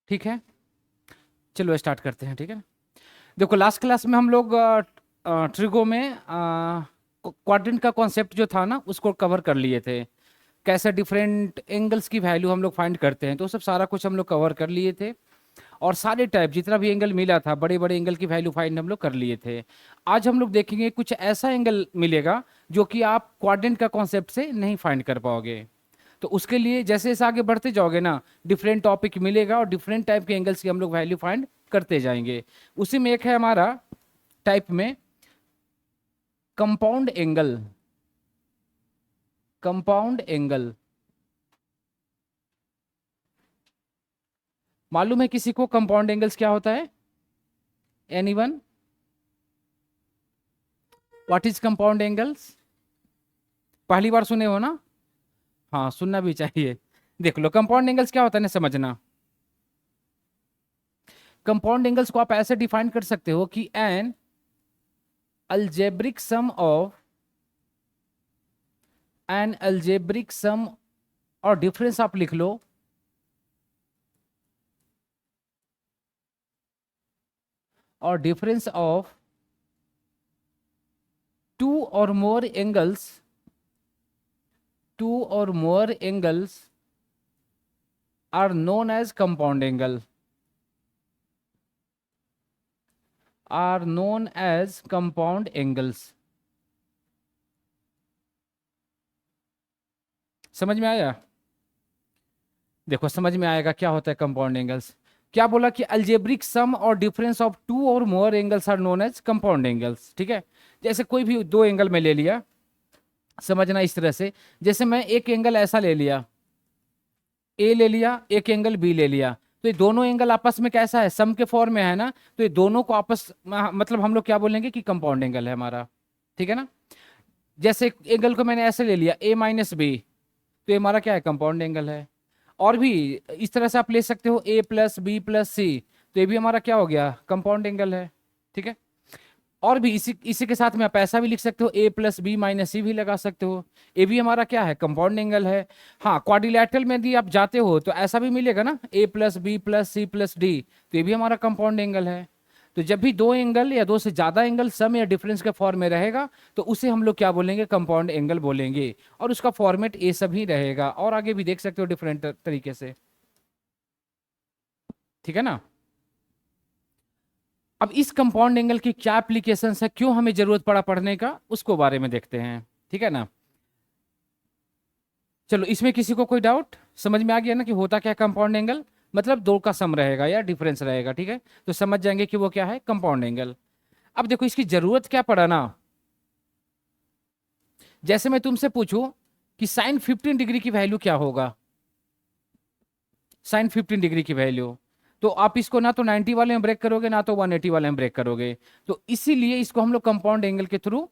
ठीक है, चलो स्टार्ट करते हैं। ठीक है, देखो लास्ट क्लास में हम लोग ट्रिगो में क्वाड्रेंट का कॉन्सेप्ट जो था ना उसको कवर कर लिए थे। कैसे डिफरेंट एंगल्स की वैल्यू हम लोग फाइंड करते हैं, तो सब सारा कुछ हम लोग कवर कर लिए थे। और सारे टाइप जितना भी एंगल मिला था, बड़े बड़े एंगल की वैल्यू फाइंड हम लोग कर लिए थे। आज हम लोग देखेंगे कुछ ऐसा एंगल मिलेगा जो कि आप क्वाड्रेंट का कॉन्सेप्ट से नहीं फाइंड कर पाओगे। तो उसके लिए जैसे जैसे आगे बढ़ते जाओगे ना, डिफरेंट टॉपिक मिलेगा और डिफरेंट टाइप के एंगल्स की हम लोग वैल्यू फाइंड करते जाएंगे। उसी में एक है हमारा टाइप में कंपाउंड एंगल। कंपाउंड एंगल मालूम है किसी को कंपाउंड एंगल्स क्या होता है? Anyone? What is compound angles? पहली बार सुने हो ना? हाँ, सुनना भी चाहिए। देख लो कंपाउंड एंगल्स क्या होता है ना, समझना। कंपाउंड एंगल्स को आप ऐसे डिफाइन कर सकते हो कि an algebraic sum of an algebraic sum, और डिफरेंस आप लिख लो और डिफरेंस ऑफ टू और मोर एंगल्स, टू और more angles are known as compound angle, are known as compound angles. समझ में आया? देखो समझ में आएगा क्या होता है कंपाउंड एंगल्स। क्या बोला कि अलजेब्रिक सम और डिफरेंस ऑफ टू और more angles are known as compound angles. ठीक है, जैसे कोई भी दो एंगल में ले लिया, समझना इस तरह से। जैसे मैं एक एंगल ऐसा ले लिया, ए ले लिया, एक एंगल बी ले लिया, तो ये दोनों एंगल आपस में कैसा है, सम के फॉर्म में है ना। तो ये दोनों को आपस मतलब हम लोग क्या बोलेंगे कि कंपाउंड एंगल है हमारा। ठीक है ना? जैसे एंगल को मैंने ऐसे ले लिया ए माइनस बी, तो ये हमारा क्या है, कंपाउंड एंगल है। और भी इस तरह से आप ले सकते हो ए प्लस बी प्लस सी, तो ये भी हमारा क्या हो गया, कंपाउंड एंगल है। ठीक है, और भी इसी इसी के साथ में आप ऐसा भी लिख सकते हो ए प्लस बी माइनस सी भी लगा सकते हो, ये भी हमारा क्या है, कंपाउंड एंगल है। हाँ, क्वाड्रिलैटरल में यदि आप जाते हो तो ऐसा भी मिलेगा ना, A plus B plus C plus D, तो ये भी हमारा कंपाउंड एंगल है। तो जब भी दो एंगल या दो से ज्यादा एंगल सम या डिफरेंस के फॉर्म में रहेगा, तो उसे हम लोग क्या बोलेंगे, कंपाउंड एंगल बोलेंगे। और उसका फॉर्मेट ए सब ही रहेगा, और आगे भी देख सकते हो डिफरेंट तरीके से। ठीक है ना? अब इस कंपाउंड एंगल की क्या एप्लीकेशन है, क्यों हमें जरूरत पड़ा पढ़ने का, उसको बारे में देखते हैं। ठीक है ना? चलो, इसमें किसी को कोई डाउट? समझ में आ गया ना कि होता क्या कंपाउंड एंगल? मतलब दो का सम रहेगा या डिफरेंस रहेगा। ठीक है, तो समझ जाएंगे कि वो क्या है, कंपाउंड एंगल। अब देखो इसकी जरूरत क्या पड़ा ना। जैसे मैं तुमसे पूछूं कि साइन 15 डिग्री की वैल्यू क्या होगा, साइन 15 डिग्री की वैल्यू, तो आप इसको ना तो 90 वाले में ब्रेक करोगे, ना तो 180 वाले में ब्रेक करोगे। तो इसीलिए इसको हम लोग कंपाउंड एंगल के थ्रू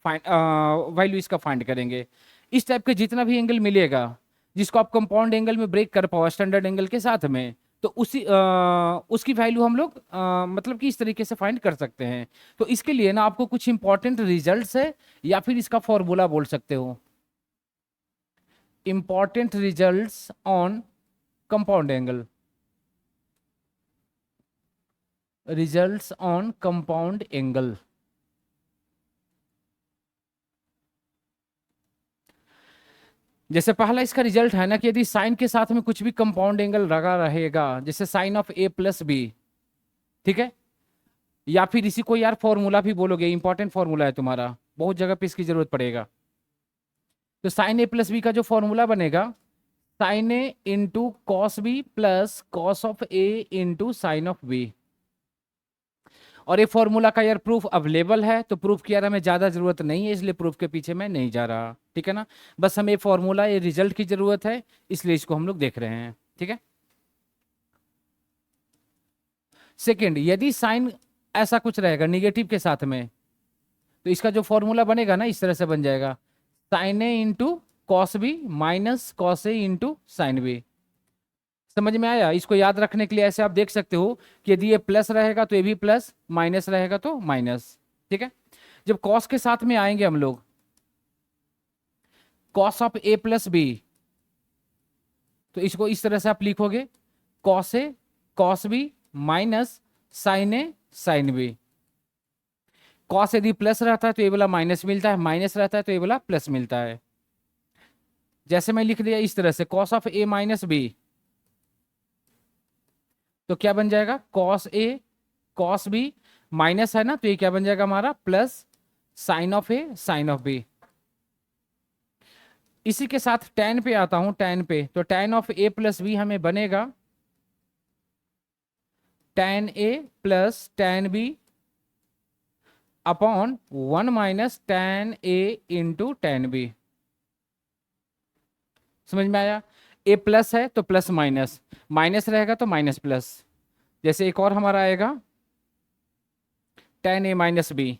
फाइंड वैल्यू इसका फाइंड करेंगे। इस टाइप के जितना भी एंगल मिलेगा जिसको आप कंपाउंड एंगल में ब्रेक कर पाओ स्टैंडर्ड एंगल के साथ में, तो उसकी वैल्यू हम लोग मतलब कि इस तरीके से फाइंड कर सकते हैं। तो इसके लिए ना आपको कुछ इंपॉर्टेंट रिजल्ट्स है, या फिर इसका फॉर्मूला बोल सकते हो, important results on compound angle, results on compound angle. जैसे पहला इसका रिजल्ट है ना कि यदि साइन के साथ में कुछ भी कंपाउंड एंगल लगा रहेगा, जैसे sine of A plus B, ठीक है, या फिर इसी को यार फॉर्मूला भी बोलोगे, इंपॉर्टेंट फॉर्मूला है तुम्हारा, बहुत जगह पे इसकी जरूरत पड़ेगा। तो साइन ए प्लस बी का जो फॉर्मूला बनेगा, sine A into cos B plus cos of A into sine of B. और ये फॉर्मूला का यार प्रूफ अवेलेबल है, तो प्रूफ की यार हमें ज्यादा जरूरत नहीं है, इसलिए प्रूफ के पीछे मैं नहीं जा रहा। ठीक है ना? बस हमें फॉर्मूला, ये रिजल्ट की जरूरत है, इसलिए इसको हम लोग देख रहे हैं। ठीक है, सेकेंड, यदि साइन ऐसा कुछ रहेगा निगेटिव के साथ में, तो इसका जो फॉर्मूला बनेगा ना इस तरह से बन जाएगा, sine A into cos B minus cos A into sine B. समझ में आया? इसको याद रखने के लिए ऐसे आप देख सकते हो कि यदि ये प्लस रहेगा तो ये भी प्लस, माइनस रहेगा तो माइनस। ठीक है, जब कॉस के साथ में आएंगे हम लोग, cos of A plus B, तो इसको इस तरह से आप लिखोगे, cos A cos B minus sine A sine B. Cos यदि प्लस रहता है तो ये वाला माइनस मिलता है, माइनस रहता है तो ये वाला प्लस मिलता है। जैसे मैं लिख दिया इस तरह से cos of A minus B, तो क्या बन जाएगा cos A cos B, minus है ना तो ये क्या बन जाएगा हमारा plus sine of A sine of B. इसी के साथ tan पे आता हूं, tan पे तो tan of A plus B हमें बनेगा tan A plus tan B upon 1 minus tan A into tan B. समझ में आया? ए प्लस है तो प्लस माइनस, माइनस रहेगा तो माइनस प्लस। जैसे एक और हमारा आएगा tan ए माइनस बी,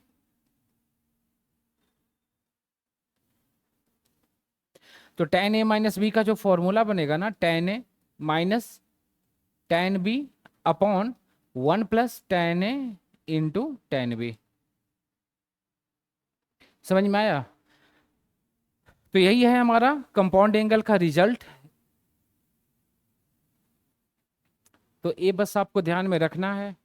तो tan ए माइनस बी का जो फॉर्मूला बनेगा ना tan A minus tan B upon 1 plus tan A into tan B. समझ में आया? तो यही है हमारा कंपाउंड एंगल का रिजल्ट। तो ये बस आपको ध्यान में रखना है।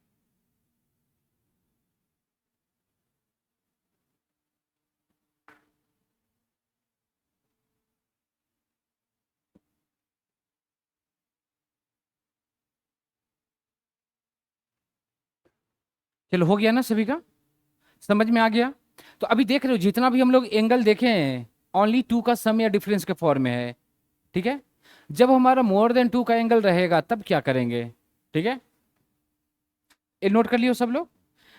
चलो हो गया ना सभी का, समझ में आ गया? तो अभी देख रहे हो जितना भी हम लोग एंगल देखे हैं ओनली टू का सम या डिफरेंस के फॉर्म में है। ठीक है, जब हमारा मोर देन टू का एंगल रहेगा तब क्या करेंगे? ठीक है, ये नोट कर लियो सब लोग।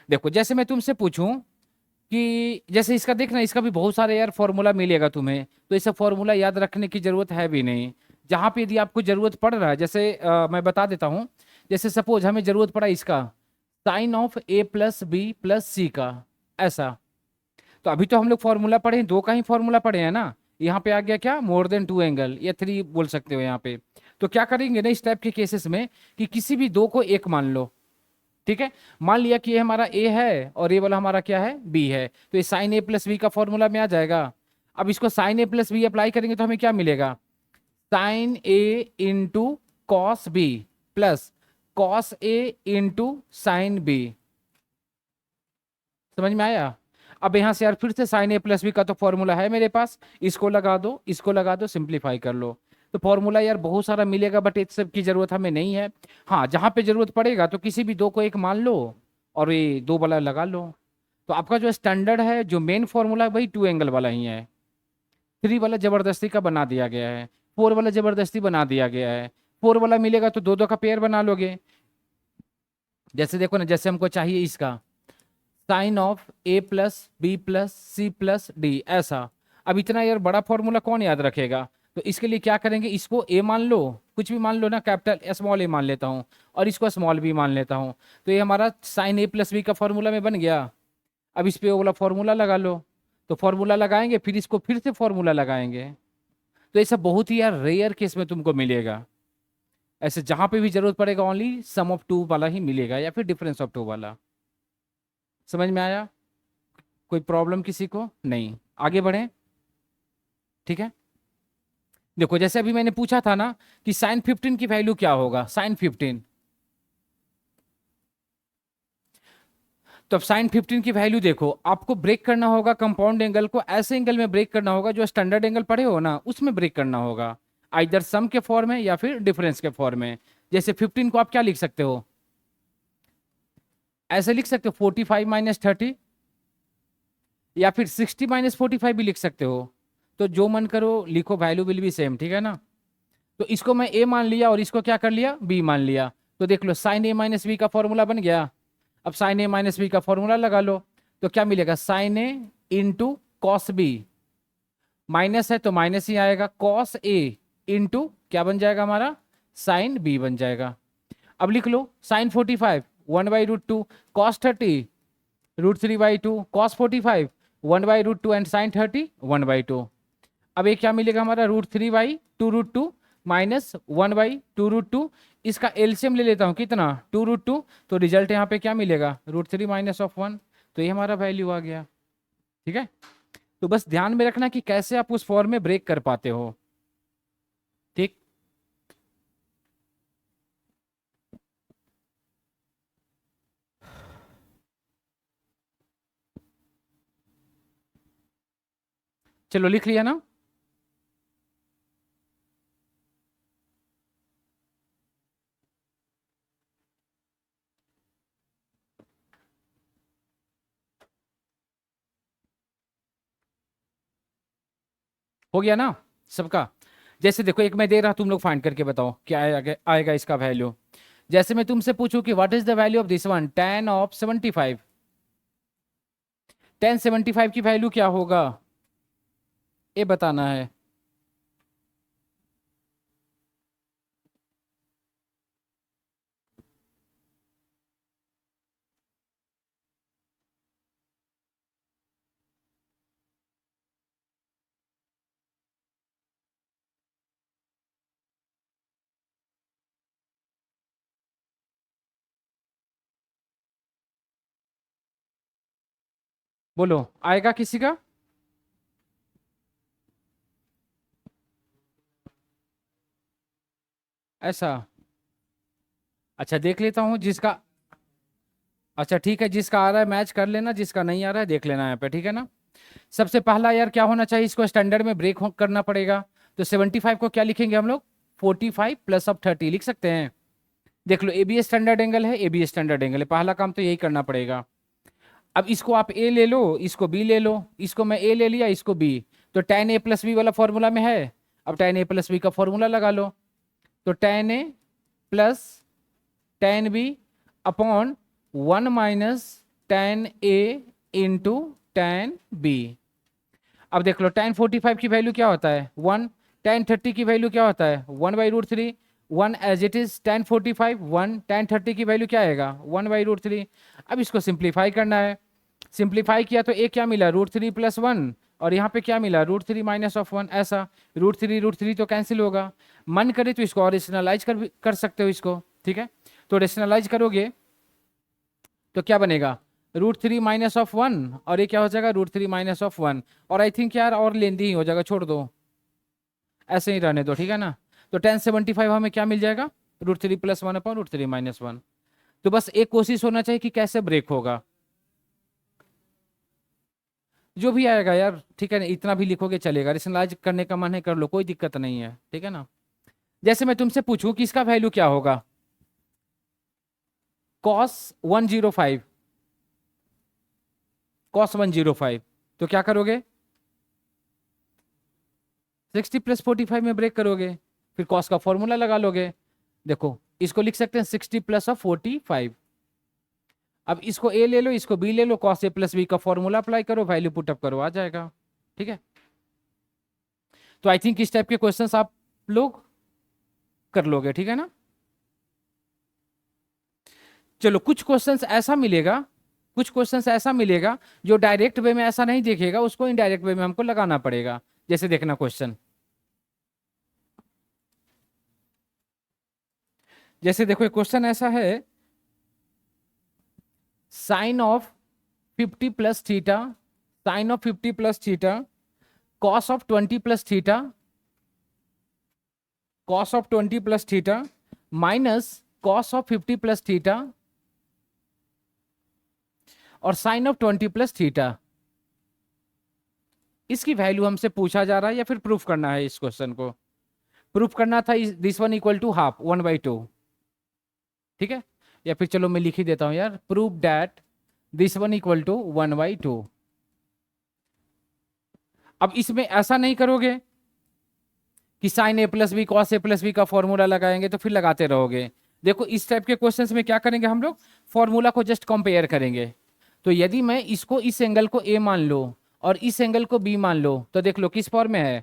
देखो जैसे मैं तुमसे पूछूं कि जैसे इसका देखना, इसका भी बहुत सारे यार फॉर्मूला मिलेगा तुम्हें, तो इसे फॉर्मूला याद रखने की जरूरत है भी नहीं। जहां पे यदि आपको जरूरत पड़ रहा है, जैसे मैं बता देता हूं, जैसे सपोज हमें जरूरत पड़ा इसका sine of A plus B plus C का, ऐसा। तो अभी तो हम लोग फॉर्मूला पढ़े हैं, दो का ही फॉर्मूला पढ़े हैं ना। यहाँ पे आ गया क्या मोर देन टू एंगल, या थ्री बोल सकते हो यहाँ पे। तो क्या करेंगे ना इस टाइप के केसेस में कि किसी भी दो को एक मान लो। ठीक है, मान लिया कि ये हमारा ए है और ये वाला हमारा क्या है बी है, तो ये साइन ए प्लस बी का फॉर्मूला में आ जाएगा। अब इसको sine A plus B apply करेंगे तो हमें क्या मिलेगा? Sine A into cos B plus cos A into sine B. समझ में आया? अब यहां से यार फिर से साइन ए प्लस बी का तो फॉर्मूला है मेरे पास, इसको लगा दो इसको लगा दो, सिंप्लीफाई कर लो। तो फॉर्मूला यार बहुत सारा मिलेगा, बट इस सब की जरूरत हमें नहीं है। हाँ, जहां पे जरूरत पड़ेगा तो किसी भी दो को एक मान लो और ये दो वाला लगा लो। तो आपका जो स्टैंडर्ड है, जो मेन फॉर्मूला है, वही टू एंगल वाला ही है। थ्री वाला जबरदस्ती का बना दिया गया है, फोर वाला जबरदस्ती बना दिया गया है। फोर वाला मिलेगा तो दो दो का पेयर बना लोगे। जैसे देखो ना, जैसे हमको चाहिए इसका sine of A plus B plus C plus D, ऐसा। अब इतना यार बड़ा फॉर्मूला कौन याद रखेगा? तो इसके लिए क्या करेंगे, इसको ए मान लो, कुछ भी मान लो ना, कैपिटल स्मॉल ए मान लेता हूँ और इसको स्मॉल बी मान लेता हूँ। तो ये हमारा साइन ए प्लस बी का फॉर्मूला में बन गया। अब इस पे वो वाला फॉर्मूला लगा लो। तो फॉर्मूला लगाएंगे फिर इसको फिर से फॉर्मूला लगाएंगे। तो ऐसा बहुत ही यार रेयर केस में तुमको मिलेगा। ऐसे जहां पे भी जरूरत पड़ेगा ओनली सम ऑफ टू वाला ही मिलेगा या फिर डिफरेंस ऑफ टू वाला। समझ में आया? कोई प्रॉब्लम किसी को नहीं? आगे बढ़े। ठीक है, देखो जैसे अभी मैंने पूछा था ना कि साइन 15 की वैल्यू क्या होगा, साइन 15। तो अब साइन 15 की वैल्यू देखो, आपको ब्रेक करना होगा कंपाउंड एंगल को, ऐसे एंगल में ब्रेक करना होगा जो स्टैंडर्ड एंगल पढ़े हो ना, उसमें ब्रेक करना होगा, आइदर सम के फॉर्म में या फिर डिफरेंस के फॉर्म में। जैसे 15 को आप क्या लिख सकते हो, ऐसे लिख सकते हो 45 माइनस 30, या फिर 60 माइनस 45 भी लिख सकते हो। तो जो मन करो लिखो, वैल्यू विल बी सेम। ठीक है ना? तो इसको मैं ए मान लिया और इसको क्या कर लिया, बी मान लिया। तो देख लो साइन ए माइनस बी का फॉर्मूला बन गया। अब साइन ए माइनस बी का फॉर्मूला लगा लो, तो क्या मिलेगा, sine A into cos B, minus है तो माइनस ही आएगा, कॉस ए इंटू क्या बन जाएगा हमारा, साइन बी बन जाएगा। अब लिख लो sine 45 1/√2, cos 30 √3/2, cos 45 1/√2 and sine 30 1/2। अब ये क्या मिलेगा हमारा, √3/2√2 माइनस 1/2√2। इसका एलसीएम ले लेता हूँ कितना, 2√2। तो रिजल्ट यहाँ पे क्या मिलेगा, √3 माइनस ऑफ 1। तो ये हमारा वैल्यू आ गया। ठीक है, तो बस ध्यान में रखना कि कैसे आप उस फॉर्म में ब्रेक कर पाते हो। ठीक, चलो लिख लिया ना। हो गया ना सबका। जैसे देखो एक मैं दे रहा, तुम लोग फाइंड करके बताओ क्या आएगा इसका वैल्यू। जैसे मैं तुमसे पूछूं कि what is the value of this one, 10 of 75, 1075 की वैल्यू क्या होगा, ये बताना है। बोलो आएगा किसी का। ऐसा, अच्छा देख लेता हूँ जिसका। अच्छा ठीक है, जिसका आ रहा है मैच कर लेना, जिसका नहीं आ रहा है देख लेना यहाँ पे, ठीक है ना। सबसे पहला यार क्या होना चाहिए, इसको स्टैंडर्ड में ब्रेक करना पड़ेगा। तो 75 को क्या लिखेंगे हम लोग, 45 प्लस ऑफ 30 लिख सकते हैं। देख लो ए बी स्टैंडर्ड एंगल है, ए बी स्टैंडर्ड एंगल है, पहला काम तो यही करना पड़ेगा। अब इसको आप ए ले लो, इसको बी ले लो, इसको मैं ए ले लिया, इसको बी। तो tan a प्लस बी वाला फॉर्मूला में है। अब tan a प्लस बी का फॉर्मूला लगा लो। तो tan a plus tan b upon 1 - tan a into tan b। अब देख लो tan 45 की वैल्यू क्या होता है 1, tan 30 की वैल्यू क्या होता है 1/√3, 1 as it is tan 45 1, tan 30 की वैल्यू क्या आएगा 1/√3। अब इसको सिंप्लीफाई करना है, सिंप्लीफाई किया तो एक क्या मिला √3 + 1, और यहाँ पे क्या मिला √3 - 1, ऐसा √3 तो कैंसिल होगा। मन करे तो इसको और रेशनलाइज कर सकते हो इसको, ठीक है। तो रेशनलाइज करोगे तो क्या बनेगा √3 - 1, और ये क्या हो जाएगा √3 - 1। और आई थिंक यार और लेंदी ही हो जाएगा, छोड़ दो ऐसे ही रहने दो, ठीक है ना। तो 1075 हमें क्या मिल जाएगा √3 + 1 अपॉन √3 - 1। तो बस एक कोशिश होना चाहिए कि कैसे ब्रेक होगा, जो भी आएगा यार, ठीक है ना, इतना भी लिखोगे चलेगा, रेशनलाइज करने का मन है कर लो, कोई दिक्कत नहीं है, ठीक है ना। जैसे मैं तुमसे पूछूं कि इसका वैल्यू क्या होगा cos 105, cos 105, तो क्या करोगे 60 + 45 में ब्रेक करोगे, फिर cos का फॉर्मूला लगा लोगे। देखो इसको लिख सकते हैं 60 + 45। अब इसको a ले लो, इसको b ले लो, cos a + b का फॉर्मूला अप्लाई करो, वैल्यू पुटअप करो, आ जाएगा, ठीक है। तो आई थिंक इस टाइप के क्वेश्चंस आप लोग कर लोगे, ठीक है ना। चलो कुछ क्वेश्चंस ऐसा मिलेगा, कुछ क्वेश्चंस ऐसा मिलेगा जो डायरेक्ट वे में ऐसा नहीं देखेगा, उसको इनडायरेक्ट वे में हमको लगाना पड़ेगा। जैसे देखना क्वेश्चन, जैसे देखो क्वेश्चन ऐसा है, sine of 50 + theta, sine of 50 + theta, cos of 20 + theta, cos of 20 + theta minus cos of 50 + theta और साइन ऑफ 20 + थीटा। इसकी वैल्यू हमसे पूछा जा रहा है या फिर प्रूफ करना है इस क्वेश्चन को। प्रूफ करना था this one equal to half 1/2, ठीक है। या फिर चलो मैं लिख ही देता हूं यार, proof that this one equal to 1/2। अब इसमें ऐसा नहीं करोगे कि sine a + b cos a + b का फॉर्मूला लगाएंगे तो फिर लगाते रहोगे। देखो इस टाइप के क्वेश्चंस में क्या करेंगे हम लोग, फॉर्मूला को जस्ट कंपेयर करेंगे। तो यदि मैं इसको इस एंगल को a मान लो और इस एंगल को b मान लो, तो देख लो किस फॉर्म में है,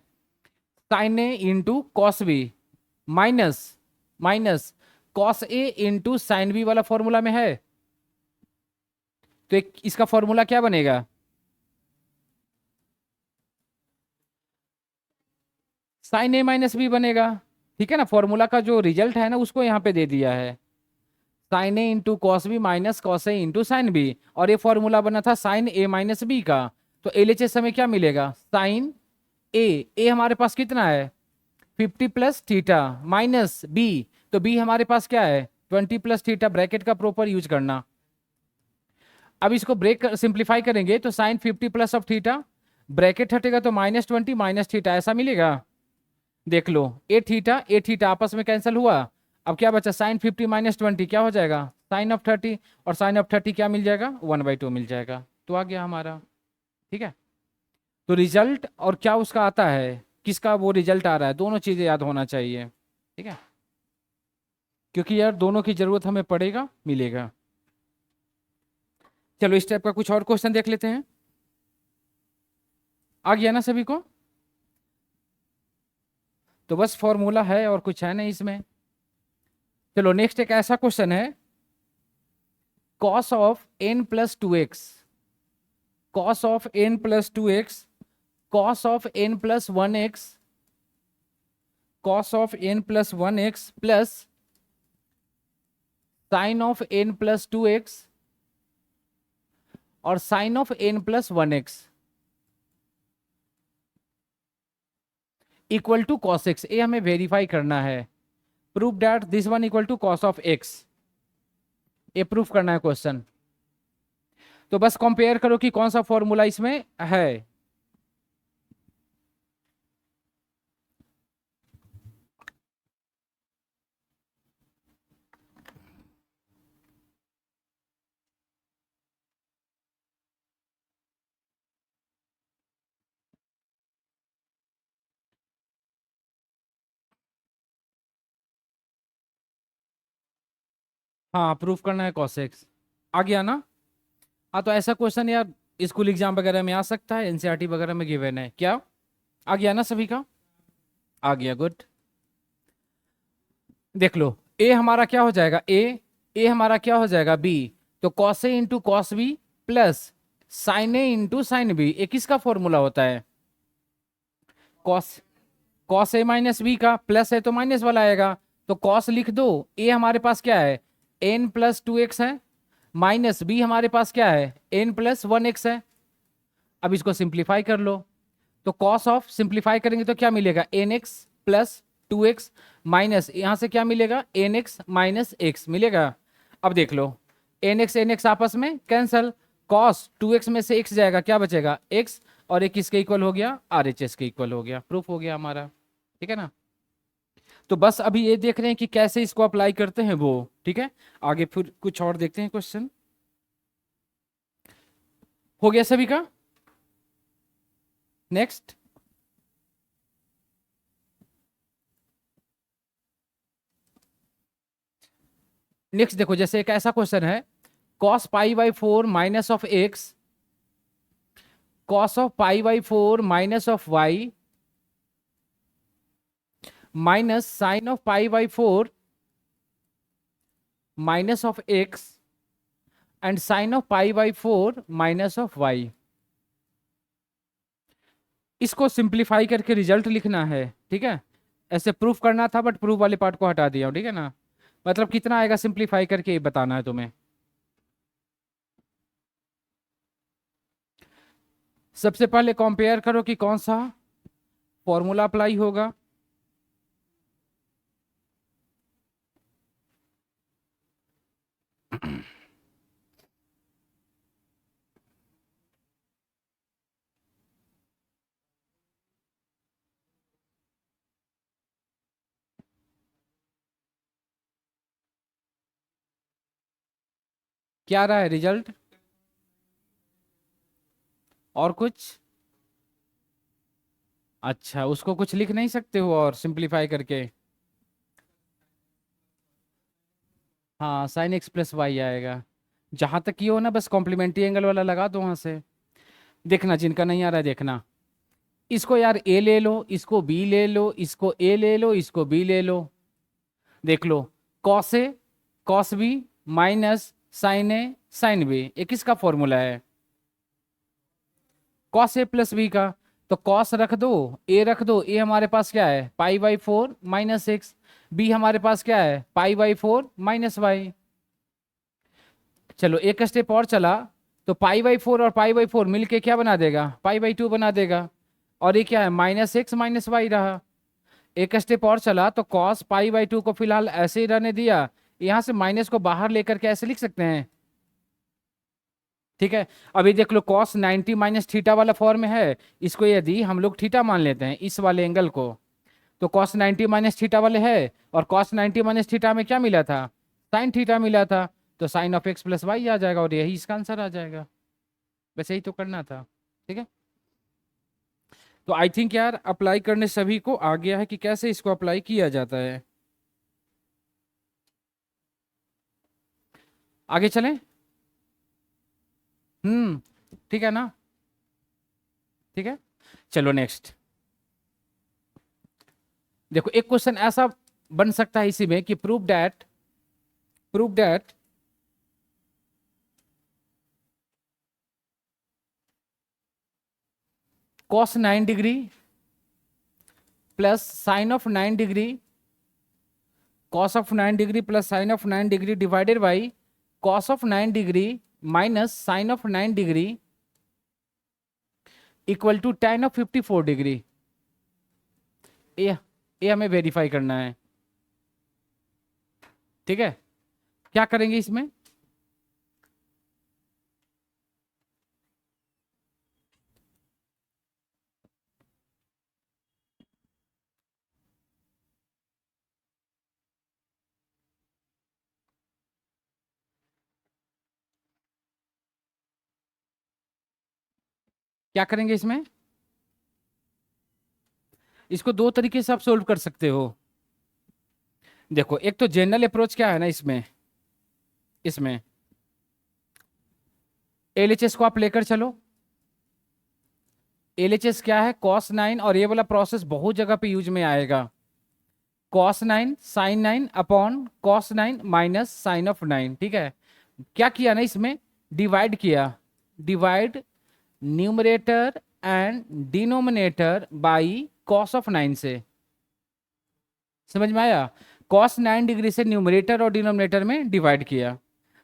sine a into cos b minus minus cos a into sine b वाला फॉर्मूला में है। तो इसका फॉर्मूला क्या बनेगा, साइन a - b बनेगा, ठीक है ना। फॉर्मूला का जो रिजल्ट है ना उसको यहाँ पे दे दिया है, sine A into cos B minus cos A into sine B, और ये फॉर्मूला बना था साइन a - b का। तो LHS हमें क्या मिलेगा, साइन ए हमारे पास कितना है 50 + थीटा माइनस बी, तो बी हमारे पास क्या है 20 + थीटा, ब्रैकेट का प्रॉपर यूज करना। अब इसको ब्रेक सिंप्लीफाई करेंगे तो साइन 50 + ऑफ थीटा ब्रैकेट हटेगा तो -20 माइनस थीटा ऐसा मिलेगा। देख लो ए थीटा आपस में कैंसिल हुआ। अब क्या बचा, sin 50 -20 क्या हो जाएगा, sin of 30, और sin of 30 क्या मिल जाएगा, 1/2 मिल जाएगा। तो आ गया हमारा, ठीक है। तो रिजल्ट और क्या उसका आता है, किसका वो रिजल्ट आ रहा है, दोनों चीजें याद होना चाहिए, ठीक है, क्योंकि यार दोनों की जरूरत हमें पड़ेगा मिलेगा। चलो इस टाइप का कुछ और क्वेश्चन देख लेते हैं। आ गया ना सभी को। तो बस फॉर्मूला है और कुछ है नहीं इसमें। चलो नेक्स्ट एक ऐसा क्वेश्चन है, cos of n+2x, cos of n+2x, cos of n+1x, cos of n+1x plus sin of n+2x और sin of n+1x equal to cos x। ये हमें वेरीफाई करना है। Prove that this one equal to cos of x, ये proof करना है question. तो बस कंपेयर करो कि कौन सा फॉर्मूला इसमें है। हाँ प्रूफ करना है cos x। आ गया ना। हाँ तो ऐसा क्वेश्चन यार स्कूल एग्जाम वगैरह में आ सकता है, एनसीईआरटी वगैरह में गिवन है क्या। आ गया ना सभी का, आ गया, गुड। देख लो ए हमारा क्या हो जाएगा, ए हमारा क्या हो जाएगा बी। तो cos A into cos B plus sine A into sine B, ए किसका फॉर्मूला होता है, cos cos A minus B का, प्लस है तो माइनस वाला आएगा। तो कॉस लिख दो, ए हमारे पास क्या है n+2x है, माइनस बी हमारे पास क्या है n+1x है। अब इसको सिंप्लीफाई कर लो। तो कॉस ऑफ सिंप्लीफाई करेंगे तो क्या मिलेगा nx+2x, माइनस यहां से क्या मिलेगा nx-x मिलेगा। अब देख लो nx आपस में कैंसल, cos 2x में से x जाएगा, क्या बचेगा x, और एक किसके इक्वल हो गया RHS के इक्वल हो गया। प्रूफ हो गया हमारा, ठीक है ना। तो बस अभी ये देख रहे हैं कि कैसे इसको अप्लाई करते हैं वो, ठीक है। आगे फिर कुछ और देखते हैं क्वेश्चन। हो गया सभी का। नेक्स्ट नेक्स्ट देखो, जैसे एक ऐसा क्वेश्चन है cos π/4 minus of x, cos of π/4 minus of y minus sine of π/4 minus of x and sine of π/4 minus of y। इसको सिंप्लीफाई करके रिजल्ट लिखना है, ठीक है। ऐसे प्रूफ करना था बट प्रूफ वाले पार्ट को हटा दिया, ठीक है ना। मतलब कितना आएगा सिंप्लीफाई करके बताना है तुम्हें। सबसे पहले कंपेयर करो कि कौन सा फॉर्मूला अप्लाई होगा। क्या रहा है रिजल्ट, और कुछ। अच्छा उसको कुछ लिख नहीं सकते हो और सिंप्लीफाई करके। हाँ साइन x+y आएगा। जहां तक ये हो ना बस कॉम्प्लीमेंट्री एंगल वाला लगा दो वहां से। देखना जिनका नहीं आ रहा है देखना, इसको यार a ले लो, इसको b ले लो, इसको a ले लो, इसको b ले लो। देख लो cos a cos b minus sine A sine B, ये किसका फॉर्मूला है cos a प्लस b का। तो cos रख दो, a रख दो, a हमारे पास क्या है π/4 माइनस एक्स, b हमारे पास क्या है π/4 माइनस वाई। चलो एक स्टेप और चला, तो π/4 और π/4 मिलके क्या बना देगा π/2 बना देगा, और ये क्या है -x माइनस वाई रहा। एक स्टेप और चला तो cos π/2 को फिलहाल ऐसे ही रहने दिया, यहां से माइनस को बाहर लेकर के ऐसे लिख सकते हैं, ठीक है। अभी देख लो कॉस 90 माइनस थीटा वाला फॉर्म है, इसको यदि हम लोग थीटा मान लेते हैं इस वाले एंगल को, तो कॉस 90 माइनस थीटा वाले है, और कॉस 90 माइनस थीटा में क्या मिला था, साइन थीटा मिला था, तो sine of X plus Y आ जाएगा और यही इसका आंसर आ जाएगा। बस यही तो करना था। ठीक है, तो आई थिंक यार अप्लाई करने सभी को आ गया है कि कैसे इसको अप्लाई किया जाता है। आगे चलें। ठीक है ना। ठीक है, चलो नेक्स्ट। देखो एक क्वेश्चन ऐसा बन सकता है इसी में कि prove that cos 9 degree plus sine of 9 degree, cos of 9 degree plus sine of 9 degree divided by cos of 9 degree minus sine of 9 degree equal to tan of 54 degree. ये हमें वेरीफाई करना है। ठीक है, क्या करेंगे इसमें, क्या करेंगे इसमें, इसको दो तरीके से आप सोल्व कर सकते हो। देखो एक तो जनरल अप्रोच क्या है ना, इसमें इसमें एलएचएस को आप लेकर चलो। एलएचएस क्या है, कॉस 9, और ये वाला प्रोसेस बहुत जगह पे यूज में आएगा। Cos 9 sine 9 upon cos 9 minus sine of 9। ठीक है, क्या किया ना इसमें, डिवाइड किया, divide numerator and denominator by cos of 9 से। समझ में आया, कॉस 9 डिग्री से न्यूमरेटर और डिनोमिनेटर में डिवाइड किया,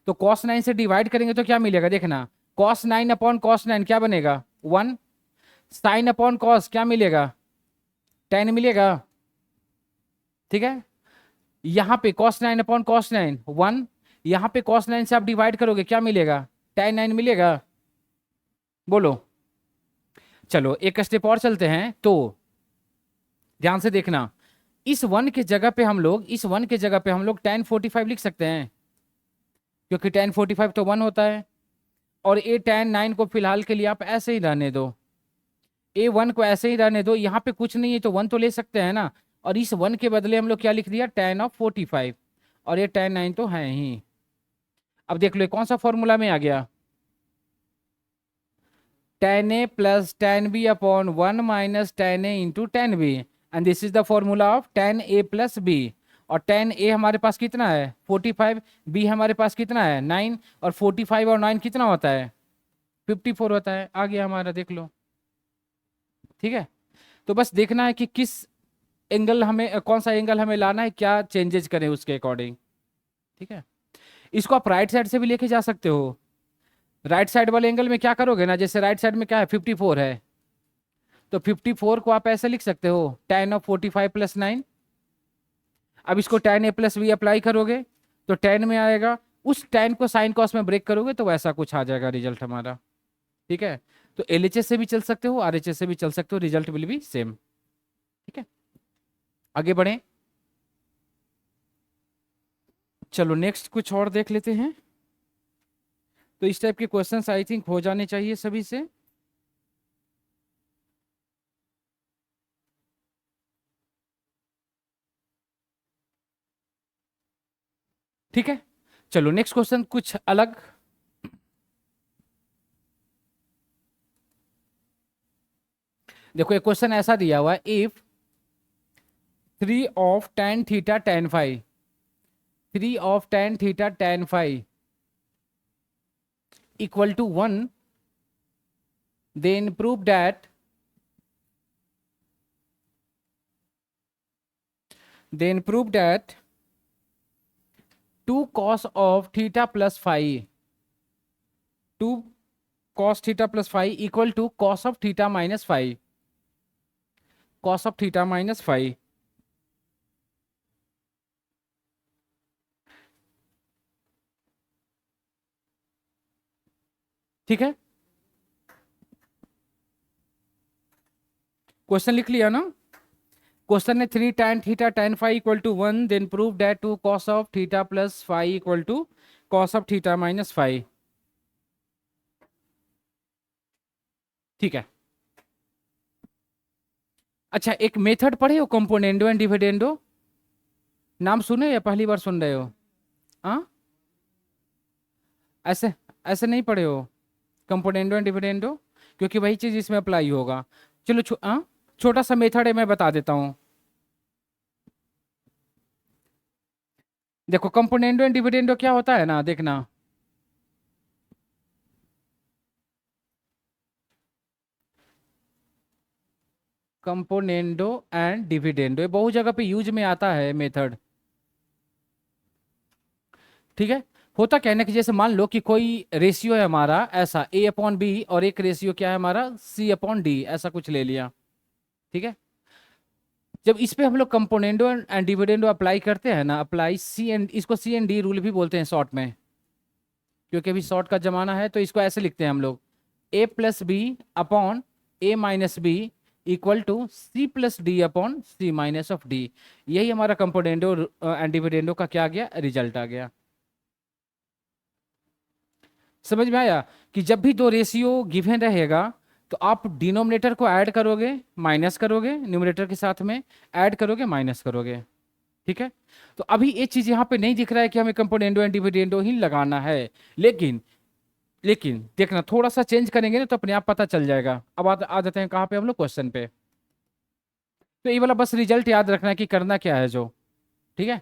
तो कॉस 9 से डिवाइड करेंगे तो क्या मिलेगा, देखना, कॉस 9 अपॉन कॉस 9 क्या बनेगा 1, साइन अपॉन कॉस क्या मिलेगा 10 मिलेगा। ठीक है, यहां पे कॉस 9 अपॉन कॉस 9 1, यहां पे कॉस 9 से आप डिवाइड करोगे क्या मिलेगा tan 9 मिलेगा। बोलो, चलो एक स्टेप और चलते हैं, तो ध्यान से देखना, इस वन के जगह पे हम लोग, इस वन के जगह पे हम लोग tan 45 लिख सकते हैं, क्योंकि tan 45 तो 1 होता है, और ए tan 9 को फिलहाल के लिए आप ऐसे ही रहने दो, A1 को ऐसे ही रहने दो, यहाँ पे कुछ नहीं है तो 1 तो ले सकते हैं ना, और इस 1 के बदले हम लोग क्या लिख दिया tan ऑफ 45, और ये tan 9 तो है ही। अब देख लो ये कौन सा फॉर्मूला में आ गया, tan a plus tan b upon 1 minus tan a into tan b, and this is the formula of tan a plus b। और tan a हमारे पास कितना है 45, b हमारे पास कितना है 9, और 45 और 9 कितना होता है 54 होता है, आ गया हमारा, देख लो। ठीक है, तो बस देखना है कि किस एंगल हमें, कौन सा एंगल हमें लाना है, क्या चेंजेस करें उसके अकॉर्डिंग। ठीक है, इसको आप राइट साइड से भी लेके जा सकते हो। राइट साइड वाले एंगल में क्या करोगे ना, जैसे राइट साइड में क्या है 54 है, तो 54 को आप ऐसे लिख सकते हो tan ऑफ 45 प्लस 9। अब इसको tan a plus B apply करोगे तो tan में आएगा, उस tan को साइन कॉस में ब्रेक करोगे तो वैसा कुछ आ जाएगा रिजल्ट हमारा। ठीक है, तो एलएचएस से भी चल सकते हो, आरएचएस से भी चल सकते हो, रिजल्ट विल बी सेम। ठीक है, आगे बढ़े, चलो नेक्स्ट कुछ और देख लेते हैं। तो इस टाइप के क्वेश्चंस आई थिंक हो जाने चाहिए सभी से। ठीक है, चलो नेक्स्ट क्वेश्चन कुछ अलग। देखो एक क्वेश्चन ऐसा दिया हुआ है, if 3 of tan theta tan five, 3 of tan theta tan five equal to 1, then prove that, then prove that 2 cos of theta plus phi, 2 cos theta plus phi equal to cos of theta minus phi, cos of theta minus phi। ठीक है, question लिख लिया ना। Question है 3 tan theta tan phi equal to 1, then prove that 2 cos of theta plus phi equal to cos of theta minus phi. ठीक है, अच्छा एक मेथड पढ़े हो, कंपोनेंडो एंड डिविडेंडो? नाम सुने या पहली बार सुन रहे हो? हाँ, ऐसे ऐसे नहीं पढ़े हो कंपोनेंडो एंड डिविडेंडो? क्योंकि वही चीज इसमें अप्लाई होगा। चलो हाँ, छोटा सा मेथड है, मैं बता देता हूँ। देखो कंपोनेंडो एंड डिविडेंडो क्या होता है ना, देखना। कंपोनेंडो एंड डिविडेंडो ये बहुत जगह पे यूज में आता है मेथड। ठीक है, होता क्या है ना कि जैसे मान लो कि कोई रेशियो है हमारा ऐसा a अपॉन बी, और एक रेशियो क्या है हमारा c अपॉन डी, ऐसा कुछ ले लिया। ठीक है, जब इस पे हम लोग कंपोनेंडो एंड डिविडेंडो अप्लाई करते हैं ना, अप्लाई सी एंड, इसको सी एंड डी रूल भी बोलते हैं शॉर्ट में, क्योंकि अभी शॉर्ट का जमाना है, तो इसको ऐसे लिखते हैं हम लोग, a plus B upon a minus B equal to c plus D upon c minus of D. यही हमारा कंपोनेंडो एंड डिविडेंडो का क्या आ गया, रिजल्ट आ गया। समझ में आया कि जब भी दो रेशियो गिवन रहेगा, तो आप डिनोमिनेटर को ऐड करोगे माइनस करोगे, न्यूमरेटर के साथ में ऐड करोगे माइनस करोगे। ठीक है, तो अभी ये चीज यहाँ पे नहीं दिख रहा है कि हमें कंपोनेंडो एंड डिविडेंडो ही लगाना है, लेकिन लेकिन देखना थोड़ा सा चेंज करेंगे ना तो अपने आप पता चल जाएगा। अब आ जाते हैं कहाँ पे हम लोग, क्वेश्चन पे। तो ये वाला बस रिजल्ट याद रखना है कि करना क्या है जो। ठीक है,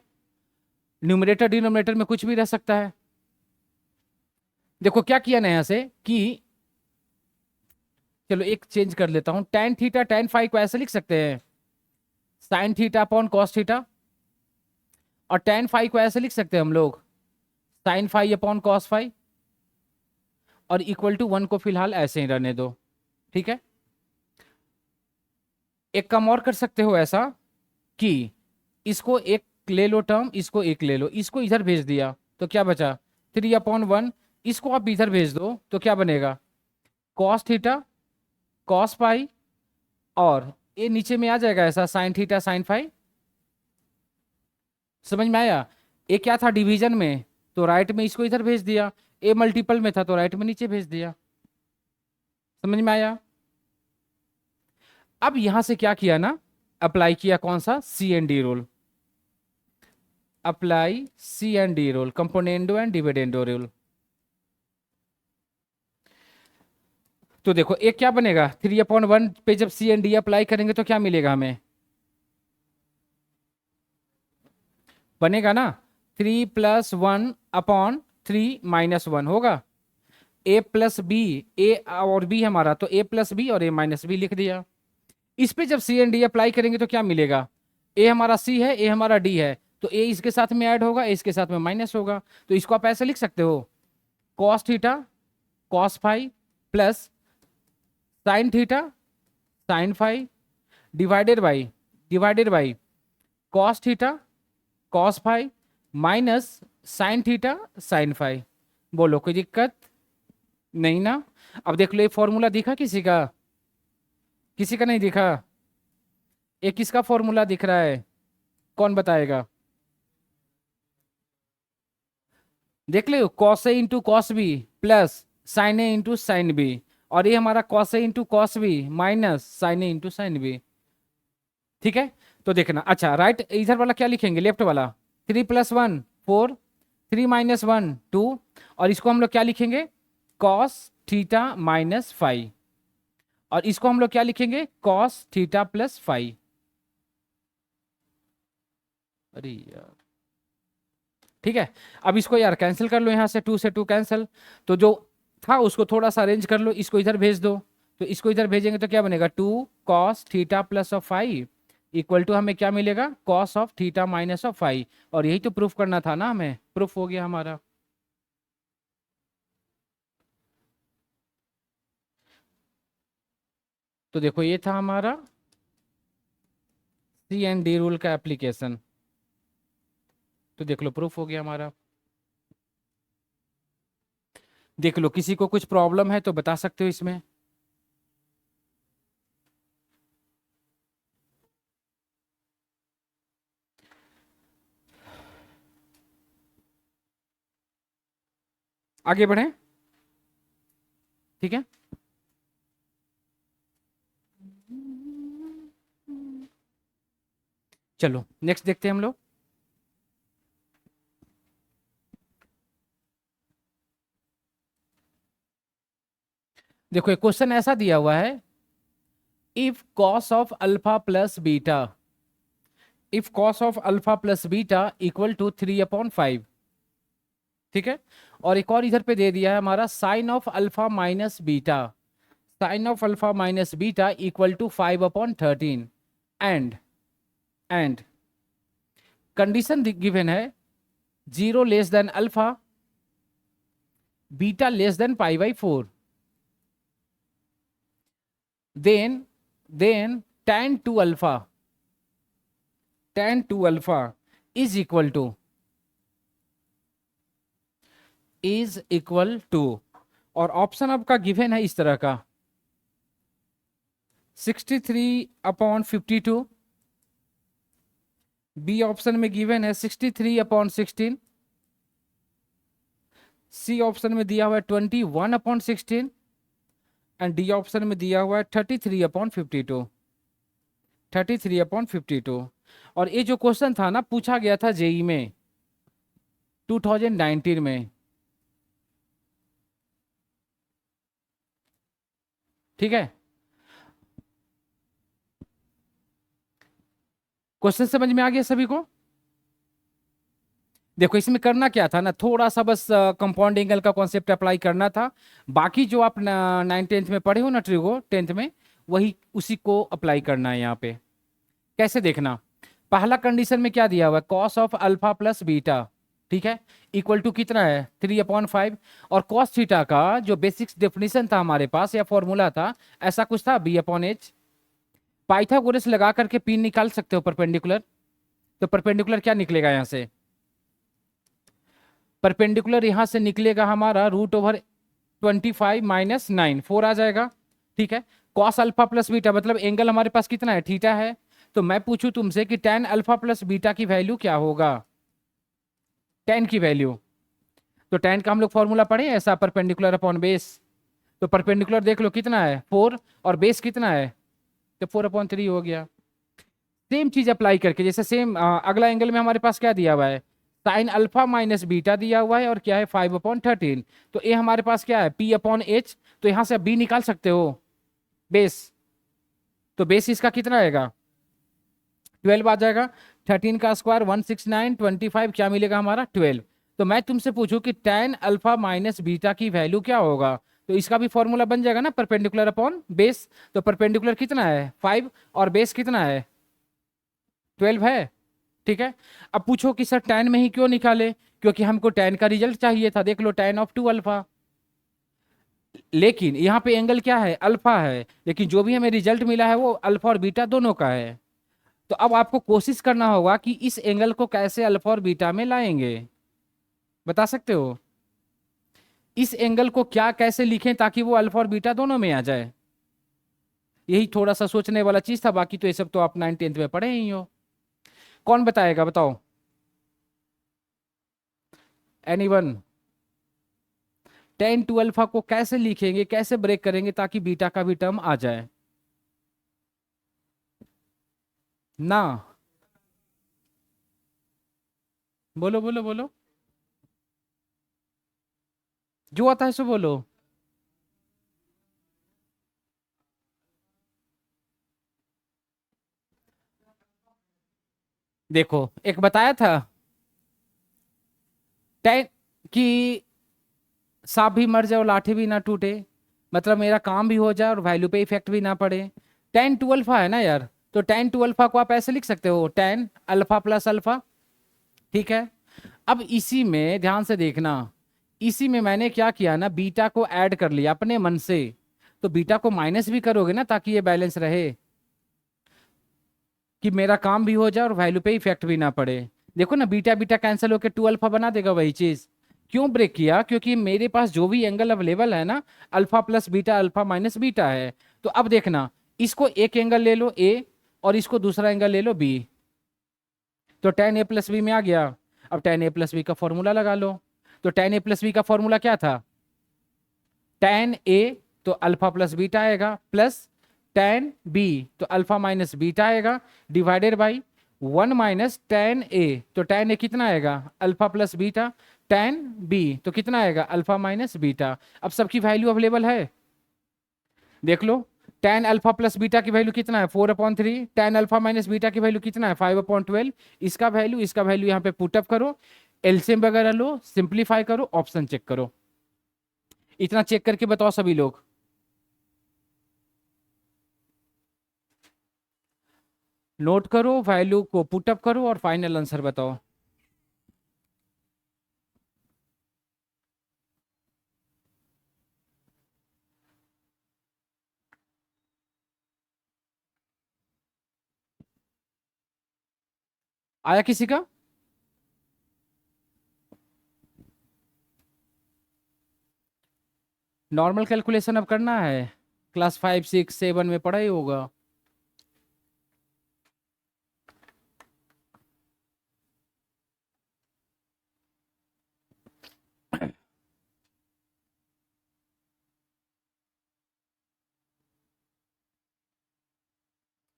न्यूमरेटर डिनोमिनेटर में कुछ भी रह सकता है। देखो क्या किया ना यहाँ से कि, चलो एक चेंज कर लेता हूं, tan थीटा tan फाई को ऐसे लिख सकते हैं, sine theta upon cos theta. और tan फाई को ऐसे लिख सकते हैं हम लोग, sine phi upon cos phi. और इक्वल टू 1 को फिलहाल ऐसे ही रहने दो। ठीक है, एक काम और कर सकते हो ऐसा कि इसको एक ले लो टर्म, इसको एक ले लो, इसको इधर भेज दिया तो क्या बचा, 3/1। इसको आप इधर भेज दो तो क्या बनेगा, कॉस थीटा कॉस फाई, और ये नीचे में आ जाएगा ऐसा साइन थीटा साइन फाई। समझ में आया? ये क्या था डिवीजन में, तो राइट में इसको इधर भेज दिया, ए मल्टीपल में था तो राइट में नीचे भेज दिया। समझ में आया? अब यहां से क्या किया ना, अप्लाई किया कौन सा, C and D rule. Apply C and D rule, componendo and dividendo rule. तो देखो एक क्या बनेगा, 3/1 पे जब सी एंड डी अप्लाई करेंगे तो क्या मिलेगा हमें, बनेगा ना 3+1/3 - 1 होगा। ए प्लस बी, ए और बी हमारा, तो ए प्लस बी और ए माइनस बी लिख दिया। इस पे जब सी एंड डी अप्लाई करेंगे तो क्या मिलेगा, ए हमारा सी है, ए हमारा डी है, तो ए इसके साथ में ऐड होगा, ए इसके साथ में माइनस होगा। तो इसको आप ऐसे लिख सकते हो, cos theta cos phi plus sine theta sine phi divided by cos theta cos phi minus sine theta sine phi. बोलो कोई दिक्कत नहीं ना? अब देख लो ये फॉर्मूला दिखा किसी का, किसी का नहीं दिखा? ये किसका फॉर्मूला दिख रहा है, कौन बताएगा? देख लो, cos A into cos B plus sine A into sine B, और ये हमारा cos A into cos B minus sine A into sine B. ठीक है, तो देखना, अच्छा राइट इधर वाला क्या लिखेंगे, लेफ्ट वाला 3+1 4, 3 - 1 2, और इसको हम लोग क्या लिखेंगे, कॉस थीटा माइनस फाई, और इसको हम लोग क्या लिखेंगे, कॉस थीटा प्लस फाई। अरे यार, ठीक है, अब इसको यार कैंसिल कर लो, यहां से 2 से 2 कैंसिल, तो जो था उसको थोड़ा सा अरेंज कर लो, इसको इधर भेज दो। तो इसको इधर भेजेंगे तो क्या बनेगा, 2 cos theta plus of phi equal to हमें क्या मिलेगा, cos of theta minus of phi. और यही तो प्रूफ करना था ना हमें, प्रूफ हो गया हमारा। तो देखो ये था हमारा सी एंड डी रूल का एप्लीकेशन। तो देख लो प्रूफ हो गया हमारा। देख लो, किसी को कुछ प्रॉब्लम है तो बता सकते हो इसमें। आगे बढ़े, ठीक है। चलो नेक्स्ट देखते हैं हम लोग। देखो एक क्वेश्चन ऐसा दिया हुआ है, if cos of alpha plus beta, if cos of alpha plus beta equal to 3/5, ठीक है। और एक और इधर पे दे दिया है हमारा sine of alpha minus beta, sine of alpha minus beta equal to 5/13, and condition given है 0 less than alpha, beta less than π/4, then tan 2 अल्फा, tan 2 alpha is equal to, और ऑप्शन आपका गिवन है इस तरह का 63/52, बी ऑप्शन में given है 63/16, सी ऑप्शन में दिया हुआ है 21/16, एंड डी ऑप्शन में दिया हुआ है 33/52, 33/52। और ये जो क्वेश्चन था ना, पूछा गया था जेई में 2019 में, ठीक है। क्वेश्चन समझ में आ गया सभी को? देखो इसमें करना क्या था ना, थोड़ा सा बस कंपाउंड एंगल का कॉन्सेप्ट अप्लाई करना था। बाकी जो आप 9th-10th में पढ़े हो ना ट्रिगो 10th में, वही उसी को अप्लाई करना है यहाँ पे। कैसे देखना, पहला कंडीशन में क्या दिया हुआ है, cos of alpha plus beta, ठीक है, इक्वल टू कितना है 3/5, और कॉस थीटा का जो बेसिक्स डेफिनेशन था हमारे पास या फॉर्मूला था, ऐसा कुछ था b/h। पाइथागोरस लगा करके पी निकाल सकते हो परपेंडिकुलर, तो परपेंडिकुलर क्या निकलेगा यहाँ से, परपेंडिकुलर यहां से निकलेगा हमारा √25 माइनस 9, 4 आ जाएगा, ठीक है। कॉस अल्फा प्लस बीटा मतलब एंगल हमारे पास कितना है, थीटा है। तो मैं पूछूं तुमसे कि tan अल्फा प्लस बीटा की वैल्यू क्या होगा, tan की वैल्यू, तो tan का हम लोग फॉर्मूला पढ़े ऐसा, परपेंडिकुलर अपॉन बेस। तो परपेंडिकुलर देख लो कितना है 4, और बेस कितना है, तो 4/3 हो गया। सेम चीज अप्लाई करके, जैसे सेम अगला एंगल में हमारे पास क्या दिया हुआ है, साइन अल्फा माइनस बीटा दिया हुआ है, और क्या है 5/13, तो ये हमारे पास क्या है p/h, तो यहां से आप b निकाल सकते हो बेस, तो बेस इसका कितना आएगा 12 आ जाएगा। 13 का स्क्वायर 169, 25 क्या मिलेगा हमारा 12। तो मैं तुमसे पूछूं कि tan अल्फा माइनस बीटा की वैल्यू क्या होगा, तो इसका भी फॉर्मूला बन जाएगा ना परपेंडिकुलर अपॉन बेस। तो परपेंडिकुलर कितना है 5, और बेस कितना है 12 है, ठीक है। अब पूछो कि सर tan में ही क्यों निकाले, क्योंकि हमको tan का रिजल्ट चाहिए था। देख लो tan ऑफ 2 अल्फा, लेकिन यहाँ पे एंगल क्या है अल्फा है, लेकिन जो भी हमें रिजल्ट मिला है वो अल्फा और बीटा दोनों का है। तो अब आपको कोशिश करना होगा कि इस एंगल को कैसे अल्फा और बीटा में लाएंगे, बता सकते हो इस एंगल को क्या कैसे लिखें ताकि वो अल्फा और बीटा दोनों में आ जाए। यही थोड़ा सा सोचने वाला चीज था, बाकी तो ये सब तो आप 9th-10th में पढ़े ही हो। कौन बताएगा, बताओ एनीवन, tan 2 अल्फा को कैसे लिखेंगे, कैसे ब्रेक करेंगे ताकि बीटा का भी टर्म आ जाए ना, बोलो बोलो बोलो, जो आता है सो बोलो। देखो एक बताया था tan कि सांप भी मर जाए और लाठी भी ना टूटे, मतलब मेरा काम भी हो जाए और वैल्यू पे इफेक्ट भी ना पड़े। tan 2 अल्फा है ना यार, तो tan 2 अल्फा को आप ऐसे लिख सकते हो tan अल्फा प्लस अल्फा, ठीक है। अब इसी में ध्यान से देखना, इसी में मैंने क्या किया ना, बीटा को ऐड कर लिया अपने मन से, तो बीटा को माइनस भी करोगे ना ताकि ये बैलेंस रहे, कि मेरा काम भी हो जाए और वैल्यू पे इफेक्ट भी ना पड़े। देखो ना बीटा बीटा कैंसिल होकर 2 अल्फा बना देगा वही चीज, क्यों ब्रेक किया? क्योंकि मेरे पास जो भी एंगल अवेलेबल है ना, alpha plus beta, alpha minus beta है। तो अब देखना, इसको एक एंगल ले लो ए, और इसको दूसरा एंगल ले लो बी, तो tan a प्लस बी में आ गया। अब tan a प्लस बी का फॉर्मूला लगा लो। तो tan a प्लस बी का फॉर्मूला क्या था? tan a तो अल्फा प्लस बीटा आएगा, प्लस tan b तो अल्फा माइनस बीटा आएगा, divided by 1 minus tan a, तो tan a कितना आएगा? Alpha plus beta, tan b तो कितना आएगा? Alpha minus beta. अब सबकी वैल्यू अवेलेबल है, देख लो। tan अल्फा प्लस बीटा की वैल्यू कितना है? 4/3। tan अल्फा माइनस बीटा की वैल्यू कितना है? 5/12। इसका वैल्यू यहाँ पे पुटअप करो, एलसीएम वगैरह लो, सिंप्लीफाई करो, ऑप्शन चेक करो। इतना चेक करके बताओ सभी लोग। नोट करो, वैल्यू को पुटअप करो और फाइनल आंसर बताओ। आया किसी का? नॉर्मल कैलकुलेशन अब करना है, क्लास 5 6 7 में पढ़ा ही होगा।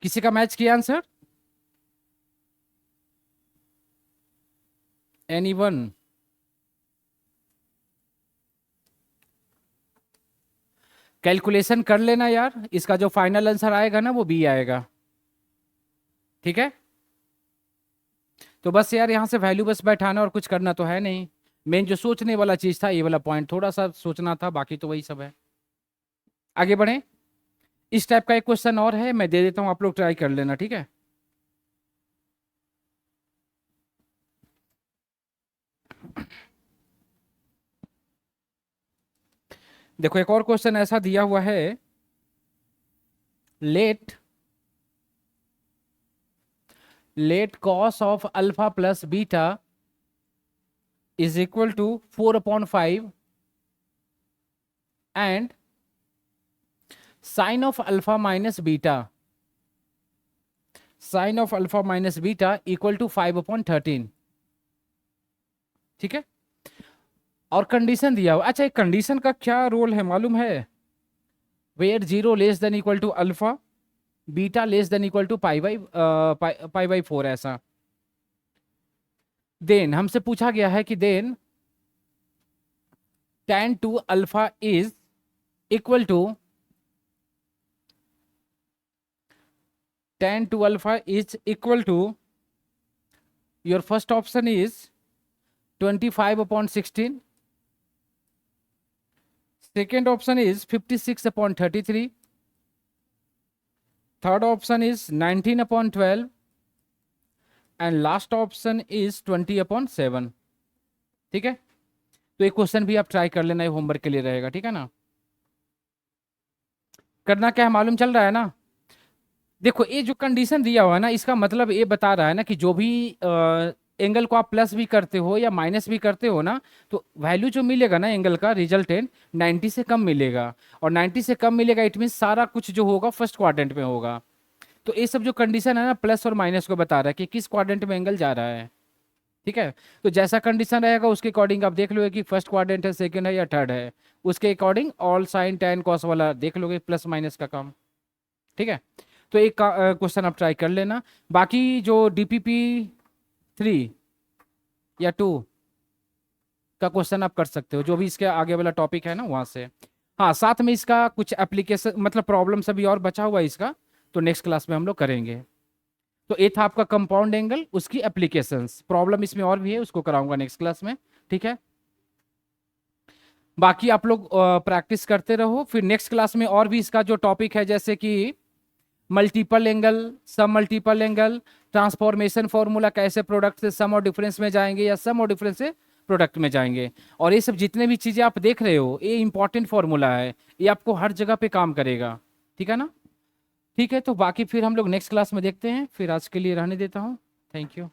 किसी का मैच किया आंसर? एनीवन? कैलकुलेशन कर लेना यार, इसका जो फाइनल आंसर आएगा ना वो बी आएगा, ठीक है? तो बस यार यहाँ से वैल्यू बस बैठाना, और कुछ करना तो है नहीं। मेन जो सोचने वाला चीज था, ये वाला पॉइंट थोड़ा सा सोचना था, बाकी तो वही सब है। आगे बढ़े। इस टाइप का एक क्वेश्चन और है, मैं दे देता हूं, आप लोग ट्राई कर लेना, ठीक है? देखो एक और क्वेश्चन ऐसा दिया हुआ है, let cos of alpha plus beta is equal to 4/5 and sine of alpha minus beta equal to 5/13, ठीक है? और कंडीशन दिया हुआ। अच्छा, एक कंडीशन का क्या रोल है मालूम है? Where 0 less than equal to अल्फा, beta less than equal to pi by 4, ऐसा। देन हमसे पूछा गया है कि then tan 2 alpha is equal to your first option is 25/16, second option is 56/33, third option is 19/12 and last option is 20/7, ठीक है? तो एक क्वेश्चन भी आप ट्राई कर लेना, ये होमवर्क के लिए रहेगा, ठीक है ना? करना क्या है मालूम चल रहा है ना? देखो ये जो कंडीशन दिया हुआ है ना, इसका मतलब ये बता रहा है ना कि जो भी एंगल को आप प्लस भी करते हो या माइनस भी करते हो ना, तो वैल्यू जो मिलेगा ना एंगल का रिजल्टेंट 90 से कम मिलेगा, और 90 से कम मिलेगा इट मीन सारा कुछ जो होगा फर्स्ट क्वाड्रेंट में होगा। तो ये सब जो कंडीशन है ना, प्लस और माइनस को बता रहा है कि किस क्वाड्रेंट में एंगल जा रहा है, ठीक है? तो जैसा कंडीशन रहेगा उसके अकॉर्डिंग आप देख लोगे कि फर्स्ट क्वाड्रेंट है, सेकंड है या थर्ड है, उसके according all sign tan cos वाला देख लोगे, प्लस माइनस का काम, ठीक है? तो एक क्वेश्चन आप ट्राई कर लेना। बाकी जो डीपीपी 3 या 2 का क्वेश्चन आप कर सकते हो, जो भी इसके आगे वाला टॉपिक है ना वहां से। हाँ, साथ में इसका कुछ एप्लीकेशन मतलब प्रॉब्लम अभी और बचा हुआ है इसका, तो नेक्स्ट क्लास में हम लोग करेंगे। तो ये था आपका कंपाउंड एंगल, उसकी एप्लीकेशंस, प्रॉब्लम इसमें और भी है, उसको कराऊंगा नेक्स्ट क्लास में, ठीक है? बाकी आप लोग प्रैक्टिस करते रहो, फिर नेक्स्ट क्लास में और भी इसका जो टॉपिक है, जैसे कि मल्टीपल एंगल, सब मल्टीपल एंगल, ट्रांसफॉर्मेशन फॉर्मूला, कैसे प्रोडक्ट से सम और डिफरेंस में जाएंगे या सम और डिफरेंस से प्रोडक्ट में जाएंगे, और ये सब जितने भी चीजें आप देख रहे हो ये इंपॉर्टेंट फॉर्मूला है, ये आपको हर जगह पे काम करेगा, ठीक है ना? ठीक है, तो बाकी फिर हम लोग नेक्स्ट क्लास में देखते हैं, फिर आज के लिए रहने देता हूँ। Thank you.